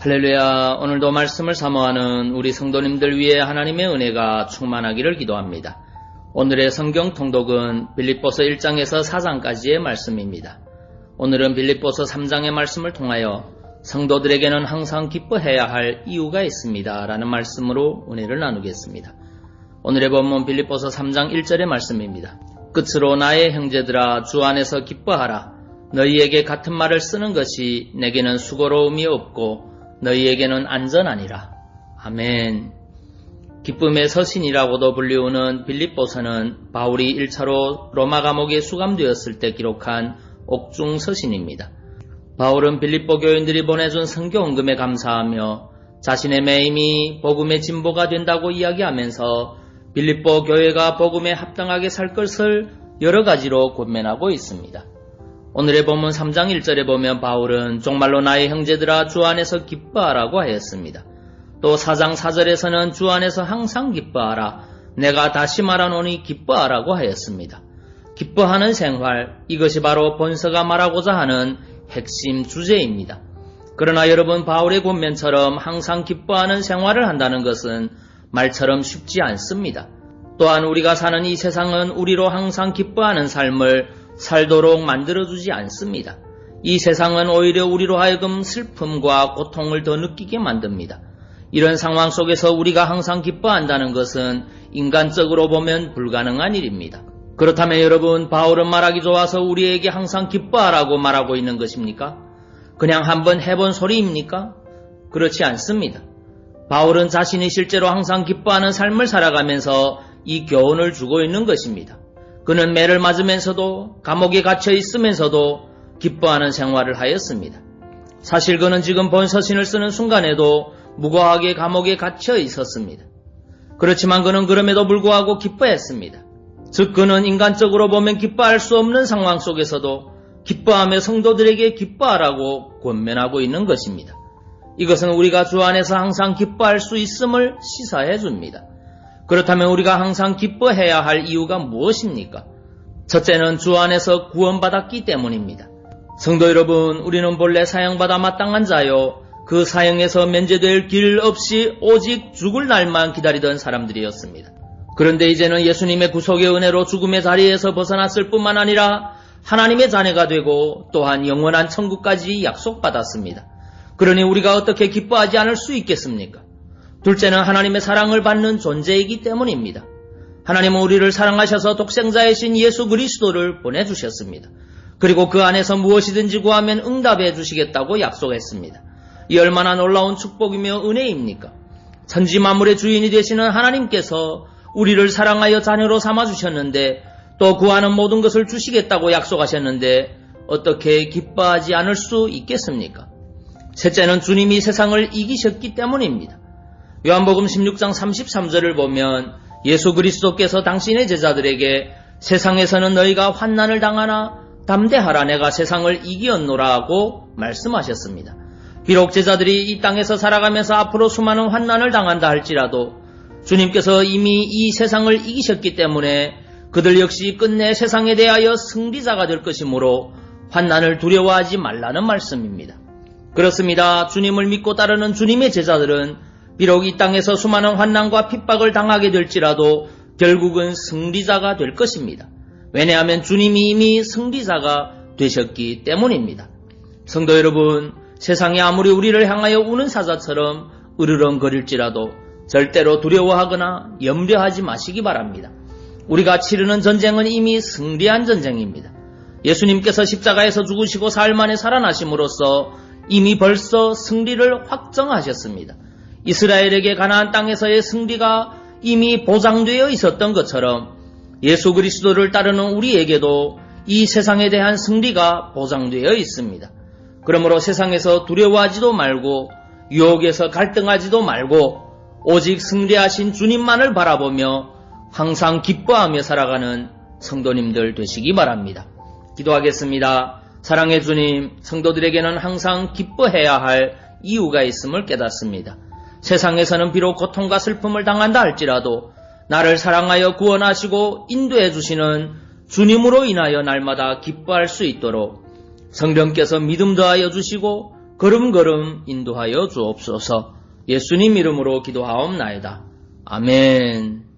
할렐루야. 오늘도 말씀을 사모하는 우리 성도님들 위해 하나님의 은혜가 충만하기를 기도합니다. 오늘의 성경 통독은 빌립보서 1장에서 4장까지의 말씀입니다. 오늘은 빌립보서 3장의 말씀을 통하여 성도들에게는 항상 기뻐해야 할 이유가 있습니다 라는 말씀으로 은혜를 나누겠습니다. 오늘의 본문 빌립보서 3장 1절의 말씀입니다. 끝으로 나의 형제들아, 주 안에서 기뻐하라. 너희에게 같은 말을 쓰는 것이 내게는 수고로움이 없고 너희에게는 안전하니라. 아멘. 기쁨의 서신이라고도 불리우는 빌립보서는 바울이 1차로 로마 감옥에 수감되었을 때 기록한 옥중 서신입니다. 바울은 빌립보 교인들이 보내준 선교 헌금에 감사하며 자신의 매임이 복음의 진보가 된다고 이야기하면서 빌립보 교회가 복음에 합당하게 살 것을 여러 가지로 권면하고 있습니다. 오늘의 본문 3장 1절에 보면 바울은 정말로 나의 형제들아 주 안에서 기뻐하라고 하였습니다. 또 4장 4절에서는 주 안에서 항상 기뻐하라. 내가 다시 말하노니 기뻐하라고 하였습니다. 기뻐하는 생활, 이것이 바로 본서가 말하고자 하는 핵심 주제입니다. 그러나 여러분, 바울의 권면처럼 항상 기뻐하는 생활을 한다는 것은 말처럼 쉽지 않습니다. 또한 우리가 사는 이 세상은 우리로 항상 기뻐하는 삶을 살도록 만들어주지 않습니다. 이 세상은 오히려 우리로 하여금 슬픔과 고통을 더 느끼게 만듭니다. 이런 상황 속에서 우리가 항상 기뻐한다는 것은 인간적으로 보면 불가능한 일입니다. 그렇다면 여러분, 바울은 말하기 좋아서 우리에게 항상 기뻐하라고 말하고 있는 것입니까? 그냥 한번 해본 소리입니까? 그렇지 않습니다. 바울은 자신이 실제로 항상 기뻐하는 삶을 살아가면서 이 교훈을 주고 있는 것입니다. 그는 매를 맞으면서도 감옥에 갇혀 있으면서도 기뻐하는 생활을 하였습니다. 사실 그는 지금 본 서신을 쓰는 순간에도 무고하게 감옥에 갇혀 있었습니다. 그렇지만 그는 그럼에도 불구하고 기뻐했습니다. 즉 그는 인간적으로 보면 기뻐할 수 없는 상황 속에서도 기뻐하며 성도들에게 기뻐하라고 권면하고 있는 것입니다. 이것은 우리가 주 안에서 항상 기뻐할 수 있음을 시사해 줍니다. 그렇다면 우리가 항상 기뻐해야 할 이유가 무엇입니까? 첫째는 주 안에서 구원받았기 때문입니다. 성도 여러분, 우리는 본래 사형받아 마땅한 자요, 그 사형에서 면제될 길 없이 오직 죽을 날만 기다리던 사람들이었습니다. 그런데 이제는 예수님의 구속의 은혜로 죽음의 자리에서 벗어났을 뿐만 아니라 하나님의 자녀가 되고 또한 영원한 천국까지 약속받았습니다. 그러니 우리가 어떻게 기뻐하지 않을 수 있겠습니까? 둘째는 하나님의 사랑을 받는 존재이기 때문입니다. 하나님은 우리를 사랑하셔서 독생자이신 예수 그리스도를 보내주셨습니다. 그리고 그 안에서 무엇이든지 구하면 응답해 주시겠다고 약속했습니다. 이 얼마나 놀라운 축복이며 은혜입니까? 천지 만물의 주인이 되시는 하나님께서 우리를 사랑하여 자녀로 삼아주셨는데 또 구하는 모든 것을 주시겠다고 약속하셨는데 어떻게 기뻐하지 않을 수 있겠습니까? 셋째는 주님이 세상을 이기셨기 때문입니다. 요한복음 16장 33절을 보면 예수 그리스도께서 당신의 제자들에게 세상에서는 너희가 환난을 당하나 담대하라, 내가 세상을 이기었노라 하고 말씀하셨습니다. 비록 제자들이 이 땅에서 살아가면서 앞으로 수많은 환난을 당한다 할지라도 주님께서 이미 이 세상을 이기셨기 때문에 그들 역시 끝내 세상에 대하여 승리자가 될 것이므로 환난을 두려워하지 말라는 말씀입니다. 그렇습니다. 주님을 믿고 따르는 주님의 제자들은 비록 이 땅에서 수많은 환난과 핍박을 당하게 될지라도 결국은 승리자가 될 것입니다. 왜냐하면 주님이 이미 승리자가 되셨기 때문입니다. 성도 여러분, 세상이 아무리 우리를 향하여 우는 사자처럼 으르렁거릴지라도 절대로 두려워하거나 염려하지 마시기 바랍니다. 우리가 치르는 전쟁은 이미 승리한 전쟁입니다. 예수님께서 십자가에서 죽으시고 사흘 만에 살아나심으로써 이미 벌써 승리를 확정하셨습니다. 이스라엘에게 가나안 땅에서의 승리가 이미 보장되어 있었던 것처럼 예수 그리스도를 따르는 우리에게도 이 세상에 대한 승리가 보장되어 있습니다. 그러므로 세상에서 두려워하지도 말고 유혹에서 갈등하지도 말고 오직 승리하신 주님만을 바라보며 항상 기뻐하며 살아가는 성도님들 되시기 바랍니다. 기도하겠습니다. 사랑의 주님, 성도들에게는 항상 기뻐해야 할 이유가 있음을 깨닫습니다. 세상에서는 비록 고통과 슬픔을 당한다 할지라도 나를 사랑하여 구원하시고 인도해 주시는 주님으로 인하여 날마다 기뻐할 수 있도록 성령께서 믿음 더하여 주시고 걸음걸음 인도하여 주옵소서. 예수님 이름으로 기도하옵나이다. 아멘.